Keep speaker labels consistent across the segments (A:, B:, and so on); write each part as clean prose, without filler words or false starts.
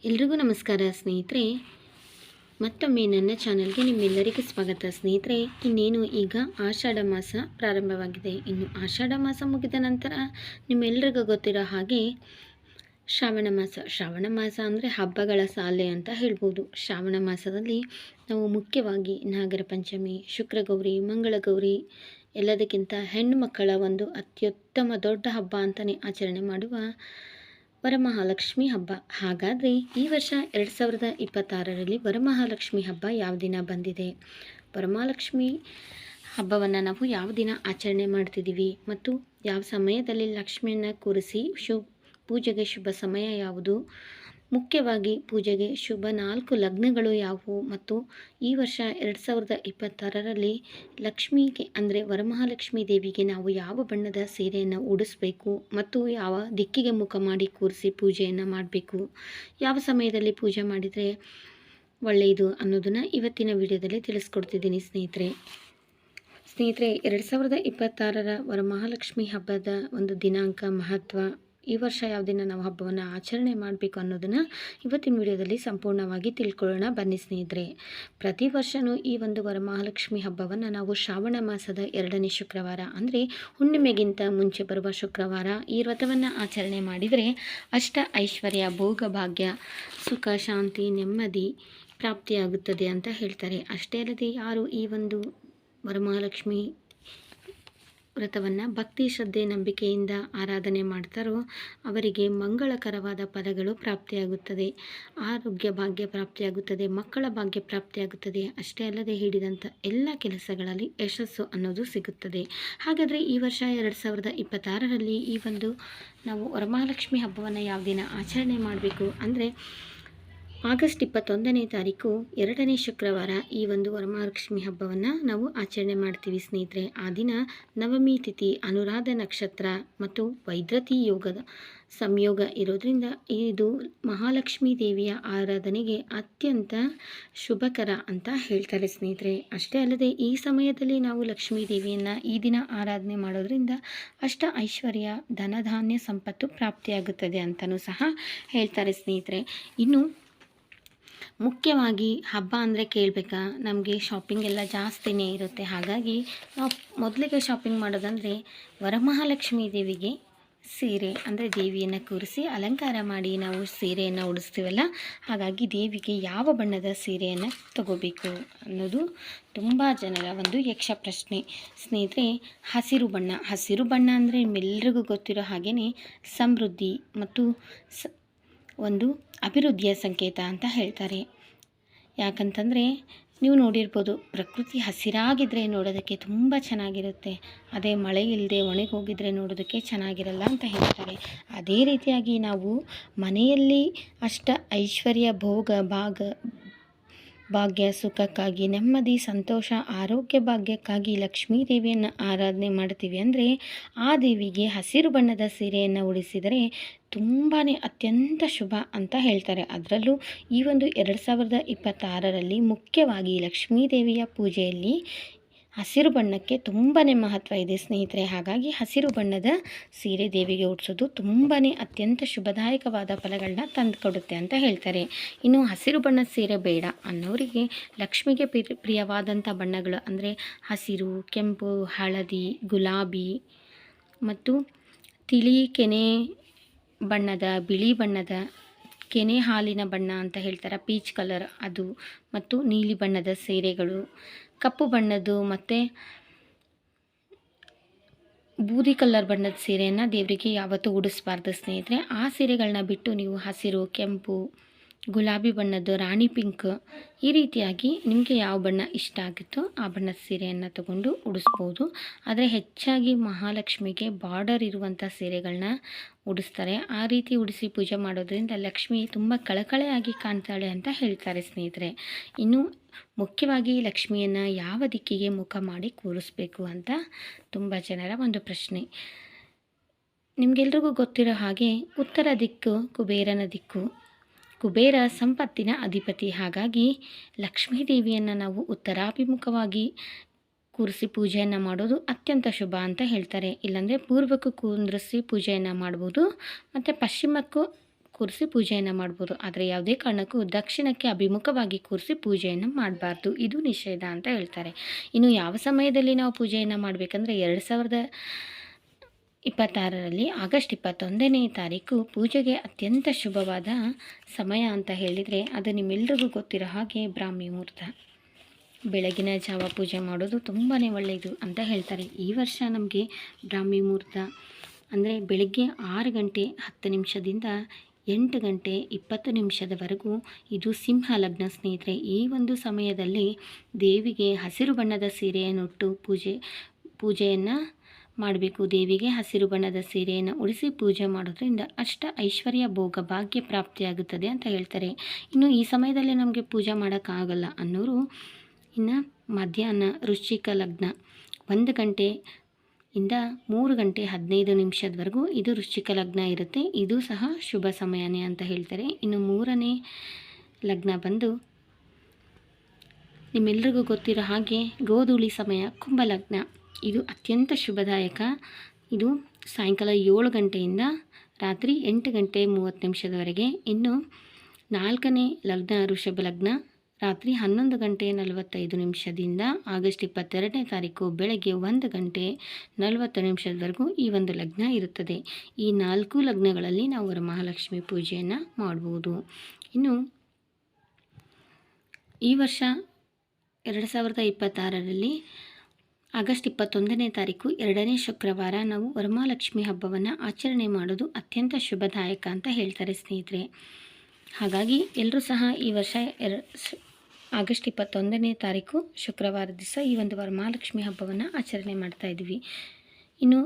A: ಎಲ್ರಿಗೂ ನಮಸ್ಕಾರ ಸ್ನೇಹಿತರೆ. ಮತ್ತೊಮ್ಮೆ ನನ್ನ ಚಾನಲ್ಗೆ ನಿಮ್ಮೆಲ್ಲರಿಗೂ ಸ್ವಾಗತ ಸ್ನೇಹಿತರೆ. ಇನ್ನೇನು ಈಗ ಆಷಾಢ ಮಾಸ ಪ್ರಾರಂಭವಾಗಿದೆ. ಇನ್ನು ಆಷಾಢ ಮಾಸ ಮುಗಿದ ನಂತರ ನಿಮ್ಮೆಲ್ಲರಿಗೂ ಗೊತ್ತಿರೋ ಹಾಗೆ ಶ್ರಾವಣ ಮಾಸ ಅಂದರೆ ಹಬ್ಬಗಳ ಸಾಲೆ ಅಂತ ಹೇಳ್ಬೋದು. ಶ್ರಾವಣ ಮಾಸದಲ್ಲಿ ನಾವು ಮುಖ್ಯವಾಗಿ ನಾಗರ ಪಂಚಮಿ, ಶುಕ್ರಗೌರಿ, ಮಂಗಳಗೌರಿ, ಎಲ್ಲದಕ್ಕಿಂತ ಹೆಣ್ಣು ಮಕ್ಕಳ ಒಂದು ಅತ್ಯುತ್ತಮ ದೊಡ್ಡ ಹಬ್ಬ ಅಂತಲೇ ಆಚರಣೆ ಮಾಡುವ ವರಮಹಾಲಕ್ಷ್ಮಿ ಹಬ್ಬ. ಹಾಗಾದರೆ ಈ ವರ್ಷ 2026ರಲ್ಲಿ ವರಮಹಾಲಕ್ಷ್ಮಿ ಹಬ್ಬ ಯಾವ ದಿನ ಬಂದಿದೆ, ವರಮಹಾಲಕ್ಷ್ಮಿ ಹಬ್ಬವನ್ನು ನಾವು ಯಾವ ದಿನ ಆಚರಣೆ ಮಾಡ್ತಿದ್ದೀವಿ ಮತ್ತು ಯಾವ ಸಮಯದಲ್ಲಿ ಲಕ್ಷ್ಮಿಯನ್ನು ಕೂರಿಸಿ ಪೂಜೆಗೆ ಶುಭ ಸಮಯ ಯಾವುದು, ಮುಖ್ಯವಾಗಿ ಪೂಜೆಗೆ ಶುಭ 4 ಲಗ್ನಗಳು ಯಾವುವು ಮತ್ತು ಈ ವರ್ಷ 2026ರಲ್ಲಿ ಲಕ್ಷ್ಮಿಗೆ ಅಂದರೆ ವರಮಹಾಲಕ್ಷ್ಮಿ ದೇವಿಗೆ ನಾವು ಯಾವ ಬಣ್ಣದ ಸೀರೆಯನ್ನು ಉಡಿಸ್ಬೇಕು ಮತ್ತು ಯಾವ ದಿಕ್ಕಿಗೆ ಮುಖ ಮಾಡಿ ಕೂರಿಸಿ ಪೂಜೆಯನ್ನು ಮಾಡಬೇಕು, ಯಾವ ಸಮಯದಲ್ಲಿ ಪೂಜೆ ಮಾಡಿದರೆ ಒಳ್ಳೆಯದು ಅನ್ನೋದನ್ನು ಇವತ್ತಿನ ವಿಡಿಯೋದಲ್ಲಿ ತಿಳಿಸ್ಕೊಡ್ತಿದ್ದೀನಿ ಸ್ನೇಹಿತರೆ. 2026ರ ವರಮಹಾಲಕ್ಷ್ಮಿ ಹಬ್ಬದ ಒಂದು ದಿನಾಂಕ, ಮಹತ್ವ, ಈ ವರ್ಷ ಯಾವ ದಿನ ನಾವು ಹಬ್ಬವನ್ನು ಆಚರಣೆ ಮಾಡಬೇಕು ಅನ್ನೋದನ್ನು ಇವತ್ತಿನ ವಿಡಿಯೋದಲ್ಲಿ ಸಂಪೂರ್ಣವಾಗಿ ತಿಳ್ಕೊಳ್ಳೋಣ ಬನ್ನಿ ಸ್ನೇಹಿತರೆ. ಪ್ರತಿ ವರ್ಷವೂ ಈ ಒಂದು ವರಮಹಾಲಕ್ಷ್ಮಿ ಹಬ್ಬವನ್ನು ನಾವು ಶ್ರಾವಣ ಮಾಸದ 2ನೇ ಶುಕ್ರವಾರ ಅಂದರೆ ಹುಣ್ಣಿಮೆಗಿಂತ ಮುಂಚೆ ಬರುವ ಶುಕ್ರವಾರ ಈ ವ್ರತವನ್ನು ಆಚರಣೆ ಮಾಡಿದರೆ ಅಷ್ಟ ಐಶ್ವರ್ಯ, ಭೋಗ, ಭಾಗ್ಯ, ಸುಖ, ಶಾಂತಿ, ನೆಮ್ಮದಿ ಪ್ರಾಪ್ತಿಯಾಗುತ್ತದೆ ಅಂತ ಹೇಳ್ತಾರೆ. ಅಷ್ಟೇ ಅಲ್ಲದೆ ಯಾರು ಈ ಒಂದು ವರಮಹಾಲಕ್ಷ್ಮಿ ವ್ರತವನ್ನು ಭಕ್ತಿ, ಶ್ರದ್ಧೆ, ನಂಬಿಕೆಯಿಂದ ಆರಾಧನೆ ಮಾಡ್ತಾರೋ ಅವರಿಗೆ ಮಂಗಳಕರವಾದ ಫಲಗಳು ಪ್ರಾಪ್ತಿಯಾಗುತ್ತದೆ, ಆರೋಗ್ಯ ಭಾಗ್ಯ ಪ್ರಾಪ್ತಿಯಾಗುತ್ತದೆ, ಮಕ್ಕಳ ಭಾಗ್ಯ ಪ್ರಾಪ್ತಿಯಾಗುತ್ತದೆ. ಅಷ್ಟೇ ಅಲ್ಲದೆ ಹಿಡಿದಂಥ ಎಲ್ಲ ಕೆಲಸಗಳಲ್ಲಿ ಯಶಸ್ಸು ಅನ್ನೋದು ಸಿಗುತ್ತದೆ. ಹಾಗಾದರೆ ಈ ವರ್ಷ 2026ರಲ್ಲಿ ಈ ಒಂದು ನಾವು ವರಮಹಾಲಕ್ಷ್ಮಿ ಹಬ್ಬವನ್ನು ಯಾವ ದಿನ ಆಚರಣೆ ಮಾಡಬೇಕು ಅಂದರೆ ಆಗಸ್ಟ್ 21ನೇ ತಾರೀಕು 2ನೇ ಶುಕ್ರವಾರ ಈ ಒಂದು ವರಮಹಾಲಕ್ಷ್ಮಿ ಹಬ್ಬವನ್ನು ನಾವು ಆಚರಣೆ ಮಾಡ್ತೀವಿ ಸ್ನೇಹಿತರೆ. ಆ ದಿನ ನವಮಿ ತಿಥಿ, ಅನುರಾಧ ನಕ್ಷತ್ರ ಮತ್ತು ವೈದ್ರತಿ ಯೋಗದ ಸಂಯೋಗ ಇರೋದ್ರಿಂದ ಇದು ಮಹಾಲಕ್ಷ್ಮೀ ದೇವಿಯ ಆರಾಧನೆಗೆ ಅತ್ಯಂತ ಶುಭಕರ ಅಂತ ಹೇಳ್ತಾರೆ ಸ್ನೇಹಿತರೆ. ಅಷ್ಟೇ ಅಲ್ಲದೆ ಈ ಸಮಯದಲ್ಲಿ ನಾವು ಲಕ್ಷ್ಮೀ ದೇವಿಯನ್ನು ಈ ದಿನ ಆರಾಧನೆ ಮಾಡೋದ್ರಿಂದ ಅಷ್ಟ ಐಶ್ವರ್ಯ, ಧನಧಾನ್ಯ, ಸಂಪತ್ತು ಪ್ರಾಪ್ತಿಯಾಗುತ್ತದೆ ಅಂತಲೂ ಸಹ ಹೇಳ್ತಾರೆ ಸ್ನೇಹಿತರೆ. ಇನ್ನು ಮುಖ್ಯವಾಗಿ ಹಬ್ಬ ಅಂದರೆ ಕೇಳಬೇಕಾ, ನಮಗೆ ಶಾಪಿಂಗ್ ಎಲ್ಲ ಜಾಸ್ತಿನೇ ಇರುತ್ತೆ. ಹಾಗಾಗಿ ನಾವು ಮೊದಲಿಗೆ ಶಾಪಿಂಗ್ ಮಾಡೋದಂದರೆ ವರಮಹಾಲಕ್ಷ್ಮಿ ದೇವಿಗೆ ಸೀರೆ ಅಂದರೆ ದೇವಿಯನ್ನು ಕೂರಿಸಿ ಅಲಂಕಾರ ಮಾಡಿ ನಾವು ಸೀರೆಯನ್ನು ಉಡಿಸ್ತೀವಲ್ಲ, ಹಾಗಾಗಿ ದೇವಿಗೆ ಯಾವ ಬಣ್ಣದ ಸೀರೆಯನ್ನು ತಗೋಬೇಕು ಅನ್ನೋದು ತುಂಬ ಜನರ ಒಂದು ಯಕ್ಷ ಪ್ರಶ್ನೆ ಸ್ನೇಹಿತರೆ. ಹಸಿರು ಬಣ್ಣ ಅಂದರೆ ನಿಮ್ಮೆಲ್ಲರಿಗೂ ಗೊತ್ತಿರೋ ಹಾಗೆಯೇ ಸಮೃದ್ಧಿ ಮತ್ತು ಒಂದು ಅಭಿವೃದ್ಧಿಯ ಸಂಕೇತ ಅಂತ ಹೇಳ್ತಾರೆ. ಯಾಕಂತಂದರೆ ನೀವು ನೋಡಿರ್ಬೋದು, ಪ್ರಕೃತಿ ಹಸಿರಾಗಿದ್ದರೆ ನೋಡೋದಕ್ಕೆ ತುಂಬ ಚೆನ್ನಾಗಿರುತ್ತೆ, ಅದೇ ಮಳೆ ಇಲ್ಲದೆ ಒಣಗೋಗಿದ್ರೆ ನೋಡೋದಕ್ಕೆ ಚೆನ್ನಾಗಿರಲ್ಲ ಅಂತ ಹೇಳ್ತಾರೆ. ಅದೇ ರೀತಿಯಾಗಿ ನಾವು ಮನೆಯಲ್ಲಿ ಅಷ್ಟ ಐಶ್ವರ್ಯ, ಭೋಗ, ಭಾಗ್ಯ, ಸುಖಕ್ಕಾಗಿ, ನೆಮ್ಮದಿ, ಸಂತೋಷ, ಆರೋಗ್ಯ ಭಾಗ್ಯಕ್ಕಾಗಿ ಲಕ್ಷ್ಮೀ ದೇವಿಯನ್ನು ಆರಾಧನೆ ಮಾಡ್ತೀವಿ ಅಂದರೆ ಆ ದೇವಿಗೆ ಹಸಿರು ಬಣ್ಣದ ಸೀರೆಯನ್ನು ಉಡಿಸಿದರೆ ತುಂಬಾ ಅತ್ಯಂತ ಶುಭ ಅಂತ ಹೇಳ್ತಾರೆ. ಅದರಲ್ಲೂ ಈ ಒಂದು 2026ರಲ್ಲಿ ಮುಖ್ಯವಾಗಿ ಲಕ್ಷ್ಮೀ ದೇವಿಯ ಪೂಜೆಯಲ್ಲಿ ಹಸಿರು ಬಣ್ಣಕ್ಕೆ ತುಂಬಾ ಮಹತ್ವ ಇದೆ ಸ್ನೇಹಿತರೆ. ಹಾಗಾಗಿ ಹಸಿರು ಬಣ್ಣದ ಸೀರೆ ದೇವಿಗೆ ಉಡಿಸೋದು ತುಂಬಾ ಅತ್ಯಂತ ಶುಭದಾಯಕವಾದ ಫಲಗಳನ್ನ ತಂದುಕೊಡುತ್ತೆ ಅಂತ ಹೇಳ್ತಾರೆ. ಇನ್ನು ಹಸಿರು ಬಣ್ಣದ ಸೀರೆ ಬೇಡ ಅನ್ನೋರಿಗೆ ಲಕ್ಷ್ಮಿಗೆ ಪ್ರಿಯವಾದಂಥ ಬಣ್ಣಗಳು ಅಂದರೆ ಹಸಿರು, ಕೆಂಪು, ಹಳದಿ, ಗುಲಾಬಿ ಮತ್ತು ತಿಳಿ ಕೆನೆ ಬಣ್ಣದ, ಬಿಳಿ ಬಣ್ಣದ, ಕೆನೆ ಹಾಲಿನ ಬಣ್ಣ ಅಂತ ಹೇಳ್ತಾರೆ, ಪೀಚ್ ಕಲರ್ ಅದು, ಮತ್ತು ನೀಲಿ ಬಣ್ಣದ ಸೀರೆಗಳು, ಕಪ್ಪು ಬಣ್ಣದ್ದು ಮತ್ತು ಬೂದಿ ಕಲರ್ ಬಣ್ಣದ ಸೀರೆಯನ್ನು ದೇವರಿಗೆ ಯಾವತ್ತೂ ಉಡಿಸ್ಬಾರ್ದು ಸ್ನೇಹಿತರೆ. ಆ ಸೀರೆಗಳನ್ನ ಬಿಟ್ಟು ನೀವು ಹಸಿರು, ಕೆಂಪು, ಗುಲಾಬಿ ಬಣ್ಣದ್ದು, ರಾಣಿ ಪಿಂಕ್, ಈ ರೀತಿಯಾಗಿ ನಿಮಗೆ ಯಾವ ಬಣ್ಣ ಇಷ್ಟ ಆಗುತ್ತೋ ಆ ಬಣ್ಣದ ಸೀರೆಯನ್ನು ತಗೊಂಡು ಉಡಿಸ್ಬೋದು. ಆದರೆ ಹೆಚ್ಚಾಗಿ ಮಹಾಲಕ್ಷ್ಮಿಗೆ ಬಾರ್ಡರ್ ಇರುವಂಥ ಸೀರೆಗಳನ್ನ ಉಡಿಸ್ತಾರೆ. ಆ ರೀತಿ ಉಡಿಸಿ ಪೂಜೆ ಮಾಡೋದ್ರಿಂದ ಲಕ್ಷ್ಮಿ ತುಂಬ ಕಳಕಳೆಯಾಗಿ ಕಾಣ್ತಾಳೆ ಅಂತ ಹೇಳ್ತಾರೆ ಸ್ನೇಹಿತರೆ. ಇನ್ನು ಮುಖ್ಯವಾಗಿ ಲಕ್ಷ್ಮಿಯನ್ನು ಯಾವ ದಿಕ್ಕಿಗೆ ಮುಖ ಮಾಡಿ ಕೂರಿಸ್ಬೇಕು ಅಂತ ತುಂಬ ಜನರ ಒಂದು ಪ್ರಶ್ನೆ. ನಿಮಗೆಲ್ರಿಗೂ ಗೊತ್ತಿರೋ ಹಾಗೆ ಉತ್ತರ ದಿಕ್ಕು ಕುಬೇರನ ದಿಕ್ಕು, ಕುಬೇರ ಸಂಪತ್ತಿನ ಅಧಿಪತಿ. ಹಾಗಾಗಿ ಲಕ್ಷ್ಮೀ ದೇವಿಯನ್ನು ನಾವು ಉತ್ತರಾಭಿಮುಖವಾಗಿ ಕೂರಿಸಿ ಪೂಜೆಯನ್ನು ಮಾಡೋದು ಅತ್ಯಂತ ಶುಭ ಅಂತ ಹೇಳ್ತಾರೆ. ಇಲ್ಲಾಂದರೆ ಪೂರ್ವಕ್ಕೂ ಕುಂದ್ರಿಸಿ ಪೂಜೆಯನ್ನು ಮಾಡ್ಬೋದು, ಮತ್ತು ಪಶ್ಚಿಮಕ್ಕೂ ಕೂರಿಸಿ ಪೂಜೆಯನ್ನು ಮಾಡ್ಬೋದು. ಆದರೆ ಯಾವುದೇ ಕಾರಣಕ್ಕೂ ದಕ್ಷಿಣಕ್ಕೆ ಅಭಿಮುಖವಾಗಿ ಕೂರಿಸಿ ಪೂಜೆಯನ್ನು ಮಾಡಬಾರ್ದು. ಇದು ನಿಷೇಧ ಅಂತ ಹೇಳ್ತಾರೆ. ಇನ್ನು ಯಾವ ಸಮಯದಲ್ಲಿ ನಾವು ಪೂಜೆಯನ್ನು ಮಾಡಬೇಕಂದ್ರೆ 2026ರಲ್ಲಿ ಆಗಸ್ಟ್ 21ನೇ ತಾರೀಕು ಪೂಜೆಗೆ ಅತ್ಯಂತ ಶುಭವಾದ ಸಮಯ ಅಂತ ಹೇಳಿದರೆ ಅದು ನಿಮ್ಮೆಲ್ರಿಗೂ ಗೊತ್ತಿರೋ ಹಾಗೆ ಬ್ರಾಹ್ಮಿ ಮುಹೂರ್ತ. ಬೆಳಗಿನ ಜಾವ ಪೂಜೆ ಮಾಡೋದು ತುಂಬಾ ಒಳ್ಳೆಯದು ಅಂತ ಹೇಳ್ತಾರೆ. ಈ ವರ್ಷ ನಮಗೆ ಬ್ರಾಹ್ಮಿ ಮುಹೂರ್ತ ಅಂದರೆ ಬೆಳಗ್ಗೆ 6 ಗಂಟೆ 10 ನಿಮಿಷದಿಂದ 8 ಗಂಟೆ 20 ನಿಮಿಷದವರೆಗೂ ಇದು ಸಿಂಹ ಲಗ್ನ ಸ್ನೇಹಿತರೆ. ಈ ಒಂದು ಸಮಯದಲ್ಲಿ ದೇವಿಗೆ ಹಸಿರು ಬಣ್ಣದ ಸೀರೆಯನ್ನುಟ್ಟು ಪೂಜೆಯನ್ನು ಮಾಡಬೇಕು. ದೇವಿಗೆ ಹಸಿರು ಬಣ್ಣದ ಸೀರೆಯನ್ನು ಉಡಿಸಿ ಪೂಜೆ ಮಾಡೋದ್ರಿಂದ ಅಷ್ಟ ಐಶ್ವರ್ಯ ಭೋಗ ಭಾಗ್ಯ ಪ್ರಾಪ್ತಿಯಾಗುತ್ತದೆ ಅಂತ ಹೇಳ್ತಾರೆ. ಇನ್ನು ಈ ಸಮಯದಲ್ಲಿ ನಮಗೆ ಪೂಜೆ ಮಾಡೋಕ್ಕಾಗಲ್ಲ ಅನ್ನೋರು ಇನ್ನು ಮಧ್ಯಾಹ್ನ ವೃಶ್ಚಿಕ ಲಗ್ನ 1 ಗಂಟೆಯಿಂದ 3 ಗಂಟೆ 15 ನಿಮಿಷದವರೆಗೂ ಇದು ವೃಶ್ಚಿಕ ಲಗ್ನ ಇರುತ್ತೆ. ಇದು ಸಹ ಶುಭ ಸಮಯನೇ ಅಂತ ಹೇಳ್ತಾರೆ. ಇನ್ನು 3ನೇ ಲಗ್ನ ಬಂದು ನಿಮ್ಮೆಲ್ರಿಗೂ ಗೊತ್ತಿರೋ ಹಾಗೆ ಗೋಧೂಳಿ ಸಮಯ ಕುಂಭಲಗ್ನ. ಇದು ಅತ್ಯಂತ ಶುಭದಾಯಕ. ಇದು ಸಾಯಂಕಾಲ 7 ಗಂಟೆಯಿಂದ ರಾತ್ರಿ 8 ಗಂಟೆ 30 ನಿಮಿಷದವರೆಗೆ. ಇನ್ನು 4ನೇ ಲಗ್ನ ಋಷಭ ಲಗ್ನ ರಾತ್ರಿ 11 ಗಂಟೆ 45 ನಿಮಿಷದಿಂದ ಆಗಸ್ಟ್ 22ನೇ ತಾರೀಕು ಬೆಳಗ್ಗೆ 1 ಗಂಟೆ 40 ನಿಮಿಷದವರೆಗೂ ಈ ಒಂದು ಲಗ್ನ ಇರುತ್ತದೆ. ಈ 4 ಲಗ್ನಗಳಲ್ಲಿ ನಾವು ವರಮಹಾಲಕ್ಷ್ಮಿ ಪೂಜೆಯನ್ನು ಮಾಡ್ಬೋದು. ಇನ್ನು ಈ ವರ್ಷ 2026ರಲ್ಲಿ ಆಗಸ್ಟ್ 21ನೇ ತಾರೀಕು 2ನೇ ಶುಕ್ರವಾರ ನಾವು ವರಮಹಾಲಕ್ಷ್ಮಿ ಹಬ್ಬವನ್ನು ಆಚರಣೆ ಮಾಡೋದು ಅತ್ಯಂತ ಶುಭದಾಯಕ ಅಂತ ಹೇಳ್ತಾರೆ ಸ್ನೇಹಿತರೆ. ಹಾಗಾಗಿ ಎಲ್ಲರೂ ಸಹ ಈ ವರ್ಷ ಆಗಸ್ಟ್ 21ನೇ ತಾರೀಕು ಶುಕ್ರವಾರ ದಿವಸ ಈ ಒಂದು ವರಮಹಾಲಕ್ಷ್ಮಿ ಹಬ್ಬವನ್ನು ಆಚರಣೆ ಮಾಡ್ತಾಯಿದ್ವಿ. ಇನ್ನು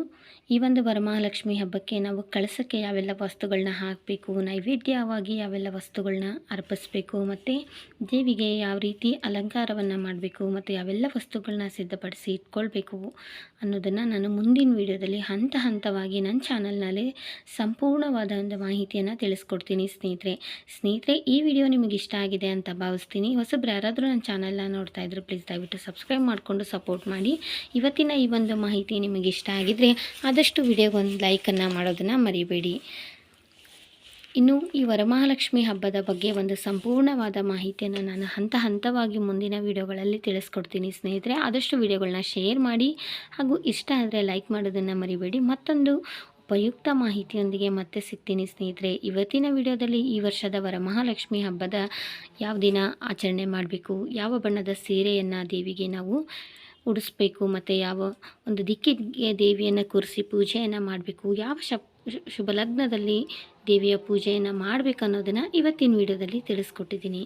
A: ಈ ಒಂದು ವರಮಹಾಲಕ್ಷ್ಮಿ ಹಬ್ಬಕ್ಕೆ ನಾವು ಕಳಸಕ್ಕೆ ಯಾವೆಲ್ಲ ವಸ್ತುಗಳನ್ನ ಹಾಕಬೇಕು, ನೈವೇದ್ಯವಾಗಿ ಯಾವೆಲ್ಲ ವಸ್ತುಗಳನ್ನ ಅರ್ಪಿಸಬೇಕು, ಮತ್ತು ದೇವಿಗೆ ಯಾವ ರೀತಿ ಅಲಂಕಾರವನ್ನು ಮಾಡಬೇಕು, ಮತ್ತು ಯಾವೆಲ್ಲ ವಸ್ತುಗಳನ್ನ ಸಿದ್ಧಪಡಿಸಿ ಇಟ್ಕೊಳ್ಬೇಕು ಅನ್ನೋದನ್ನು ನಾನು ಮುಂದಿನ ವಿಡಿಯೋದಲ್ಲಿ ಹಂತ ಹಂತವಾಗಿ ನನ್ನ ಚಾನಲ್ನಲ್ಲಿ ಸಂಪೂರ್ಣವಾದ ಒಂದು ಮಾಹಿತಿಯನ್ನು ತಿಳಿಸ್ಕೊಡ್ತೀನಿ ಸ್ನೇಹಿತರೆ. ಈ ವಿಡಿಯೋ ನಿಮಗೆ ಇಷ್ಟ ಆಗಿದೆ ಅಂತ ಭಾವಿಸ್ತೀನಿ. ಹೊಸಬ್ರು ಯಾರಾದರೂ ನನ್ನ ಚಾನಲ್ನ ನೋಡ್ತಾ ಇದ್ರು ಪ್ಲೀಸ್ ದಯವಿಟ್ಟು ಸಬ್ಸ್ಕ್ರೈಬ್ ಮಾಡಿಕೊಂಡು ಸಪೋರ್ಟ್ ಮಾಡಿ. ಇವತ್ತಿನ ಈ ಒಂದು ಮಾಹಿತಿ ನಿಮಗೆ ಇಷ್ಟ ಆಗಿದ್ದರೆ ಆದಷ್ಟು ವಿಡಿಯೋಗೆ ಒಂದು ಲೈಕನ್ನು ಮಾಡೋದನ್ನು ಮರಿಬೇಡಿ. ಇನ್ನು ಈ ವರಮಹಾಲಕ್ಷ್ಮಿ ಹಬ್ಬದ ಬಗ್ಗೆ ಒಂದು ಸಂಪೂರ್ಣವಾದ ಮಾಹಿತಿಯನ್ನು ನಾನು ಹಂತ ಹಂತವಾಗಿ ಮುಂದಿನ ವಿಡಿಯೋಗಳಲ್ಲಿ ತಿಳಿಸ್ಕೊಡ್ತೀನಿ ಸ್ನೇಹಿತರೆ. ಆದಷ್ಟು ವಿಡಿಯೋಗಳನ್ನ ಶೇರ್ ಮಾಡಿ ಹಾಗೂ ಇಷ್ಟ ಆದರೆ ಲೈಕ್ ಮಾಡೋದನ್ನು ಮರಿಬೇಡಿ. ಮತ್ತೊಂದು ಉಪಯುಕ್ತ ಮಾಹಿತಿಯೊಂದಿಗೆ ಮತ್ತೆ ಸಿಗ್ತೀನಿ ಸ್ನೇಹಿತರೆ. ಇವತ್ತಿನ ವಿಡಿಯೋದಲ್ಲಿ ಈ ವರ್ಷದ ವರಮಹಾಲಕ್ಷ್ಮಿ ಹಬ್ಬದ ಯಾವ ದಿನ ಆಚರಣೆ ಮಾಡಬೇಕು, ಯಾವ ಬಣ್ಣದ ಸೀರೆಯನ್ನು ದೇವಿಗೆ ನಾವು ಉಡಿಸ್ಬೇಕು, ಮತ್ತು ಯಾವ ಒಂದು ದಿಕ್ಕಿಗೆ ದೇವಿಯನ್ನು ಕೂರಿಸಿ ಪೂಜೆಯನ್ನು ಮಾಡಬೇಕು, ಯಾವ ಶುಭ ಲಗ್ನದಲ್ಲಿ ದೇವಿಯ ಪೂಜೆಯನ್ನು ಮಾಡಬೇಕು ಅನ್ನೋದನ್ನು ಇವತ್ತಿನ ವಿಡಿಯೋದಲ್ಲಿ ತಿಳಿಸ್ಕೊಟ್ಟಿದ್ದೀನಿ.